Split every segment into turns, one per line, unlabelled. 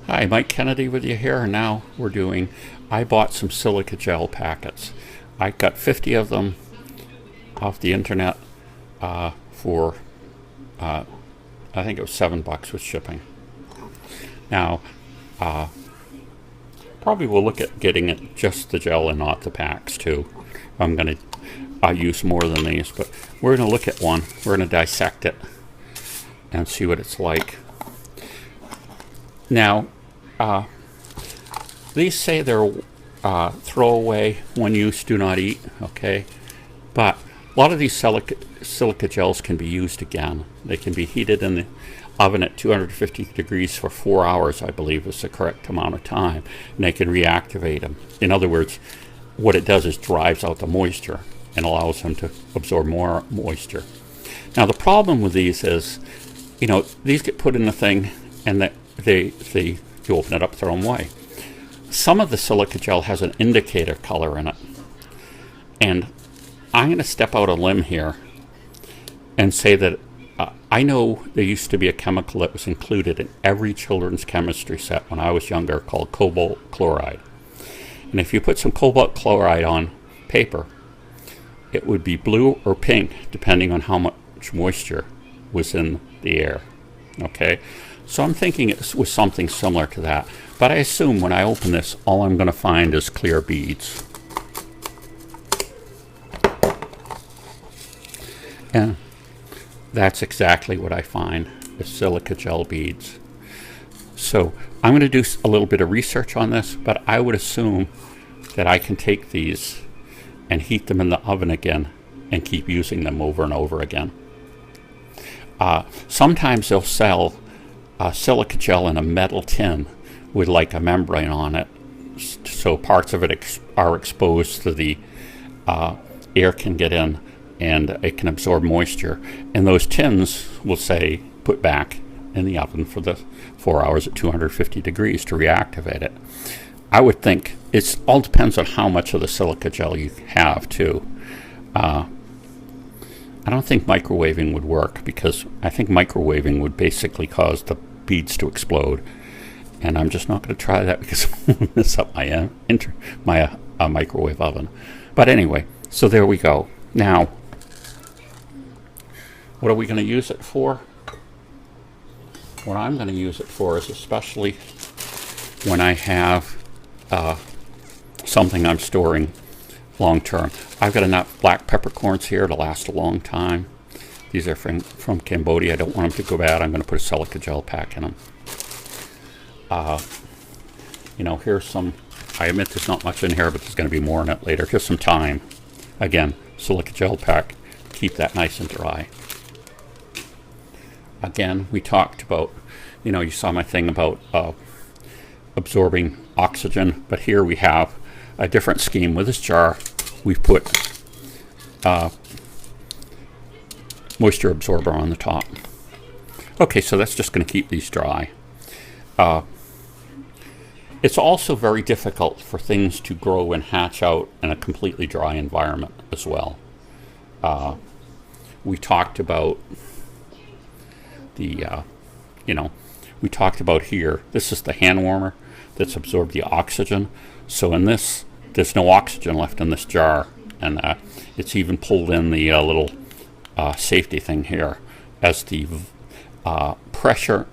Hi, Mike Kennedy with you here, and now I bought some silica gel packets. I got 50 of them off the internet for, I think it was $7 with shipping. Now, probably will look at getting it just the gel and not the packs too. I'm going to use more than these, but we're going to look at one. We're going to dissect it and see what it's like. Now, these say they're throwaway, one use, do not eat, okay? But a lot of these silica gels can be used again. They can be heated in the oven at 250 degrees for 4 hours, I believe is the correct amount of time, and they can reactivate them. In other words, what it does is drives out the moisture and allows them to absorb more moisture. Now the problem with these is, you know, these get put in the thing and you open it up, throw them away. Some of the silica gel has an indicator color in it, and I'm going to step out a limb here and say that I know there used to be a chemical that was included in every children's chemistry set when I was younger called cobalt chloride. And if you put some cobalt chloride on paper, it would be blue or pink depending on how much moisture was in the air. Okay? So I'm thinking it was something similar to that. But I assume when I open this, all I'm going to find is clear beads. And that's exactly what I find, is silica gel beads. So I'm going to do a little bit of research on this, but I would assume that I can take these and heat them in the oven again and keep using them over and over again. Sometimes they'll sell silica gel in a metal tin with like a membrane on it, so parts of it are exposed to the air can get in and it can absorb moisture, and those tins will say put back in the oven for the 4 hours at 250 degrees to reactivate it. I would think it all depends on how much of the silica gel you have too. I don't think microwaving would work, because I think microwaving would basically cause the beads to explode, and I'm just not going to try that because I'll mess up my microwave oven. But anyway, so there we go. Now, what are we going to use it for? What I'm going to use it for is, especially when I have something I'm storing long term. I've got enough black peppercorns here to last a long time. These are from Cambodia. I don't want them to go bad. I'm going to put a silica gel pack in them. You know, here's some, I admit there's not much in here, but there's going to be more in it later. Here's some thyme. Again, silica gel pack. Keep that nice and dry. Again, we talked about, you know, you saw my thing about absorbing oxygen, but here we have a different scheme. With this jar, we've put moisture absorber on the top. Okay, so that's just going to keep these dry. It's also very difficult for things to grow and hatch out in a completely dry environment as well. We talked about the, we talked about here, this is the hand warmer that's absorbed the oxygen. So in this, there's no oxygen left in this jar, and it's even pulled in the little safety thing here. As the pressure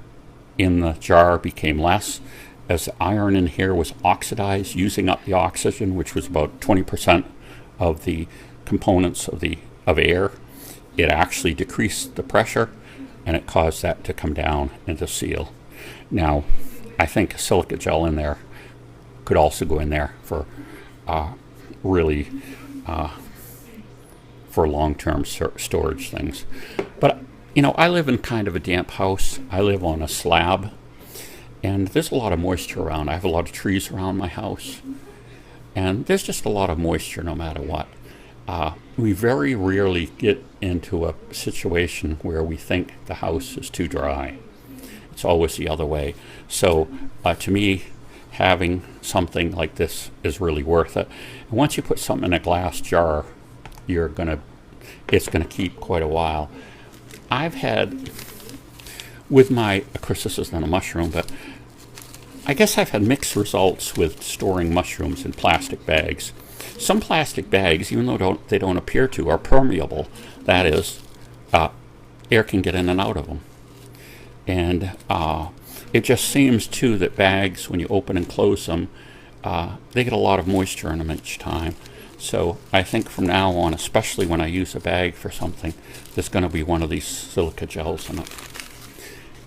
in the jar became less, as the iron in here was oxidized, using up the oxygen, which was about 20% of the components of air, it actually decreased the pressure, and it caused that to come down and to seal. Now, I think silica gel in there could also go in there for really for long-term storage things. But, you know, I live in kind of a damp house. I live on a slab, and there's a lot of moisture around. I have a lot of trees around my house, and there's just a lot of moisture no matter what. We very rarely get into a situation where we think the house is too dry. It's always the other way. So to me, having something like this is really worth it. And once you put something in a glass jar, it's gonna keep quite a while. I've had, with my, of course this isn't a mushroom, but I guess I've had mixed results with storing mushrooms in plastic bags. Some plastic bags, even though they don't appear to, are permeable. That is, air can get in and out of them. And it just seems, too, that bags, when you open and close them, they get a lot of moisture in them each time. So I think from now on, especially when I use a bag for something, there's going to be one of these silica gels in it.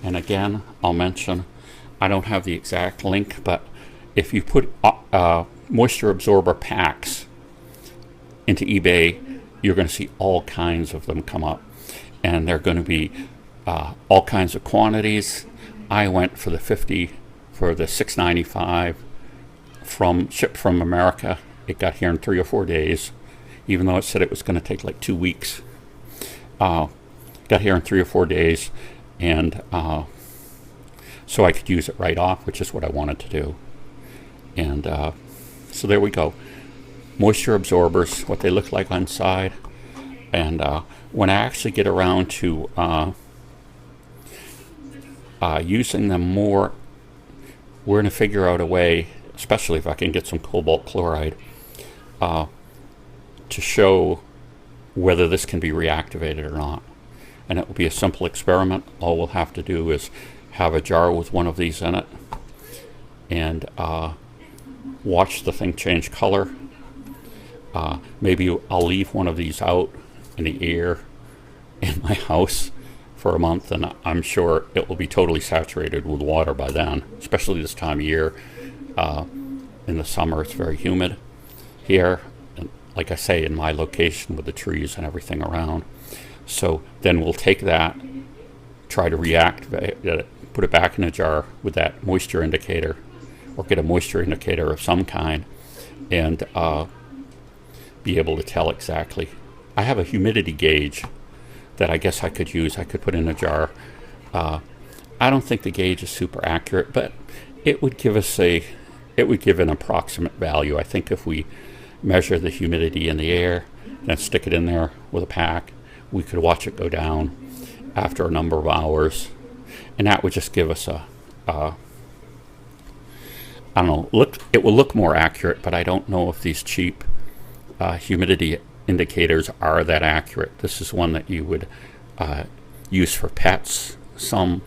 And again, I'll mention, I don't have the exact link, but if you put moisture absorber packs into eBay, you're going to see all kinds of them come up. And they're going to be all kinds of quantities. I went for the 50 for the $6.95 shipped from America. It got here in 3 or 4 days, even though it said it was going to take like 2 weeks. Got here in 3 or 4 days, and so I could use it right off, which is what I wanted to do. And so there we go. Moisture absorbers, what they look like on side. And when I actually get around to using them more, we're going to figure out a way, especially if I can get some cobalt chloride, to show whether this can be reactivated or not. And it will be a simple experiment. All we'll have to do is have a jar with one of these in it and watch the thing change color. Maybe I'll leave one of these out in the air in my house for a month, and I'm sure it will be totally saturated with water by then, especially this time of year. In the summer, it's very humid here, and like I say, in my location with the trees and everything around. So then we'll take that, try to reactivate it, put it back in a jar with that moisture indicator, or get a moisture indicator of some kind, and be able to tell exactly. I have a humidity gauge that I guess I could use. I could put in a jar. I don't think the gauge is super accurate, but it would give us it would give an approximate value. I think if we measure the humidity in the air and stick it in there with a pack, we could watch it go down after a number of hours, and that would just give us I don't know, it will look more accurate, but I don't know if these cheap humidity indicators are that accurate. This is one that you would use for pets. Some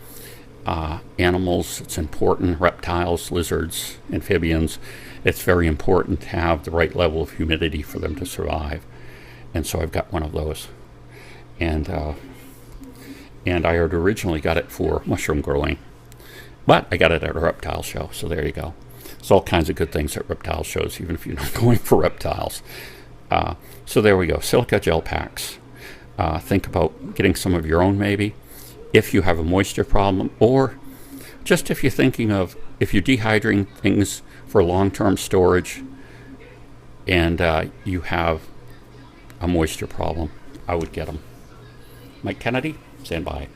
animals, it's important, reptiles, lizards, amphibians, it's very important to have the right level of humidity for them to survive. And so I've got one of those. And I had originally got it for mushroom growing, but I got it at a reptile show, so there you go. There's all kinds of good things at reptile shows, even if you're not going for reptiles. So there we go, silica gel packs. Think about getting some of your own maybe, if you have a moisture problem, or just if you're thinking of, if you're dehydrating things for long-term storage and you have a moisture problem, I would get them. Mike Kennedy, stand by.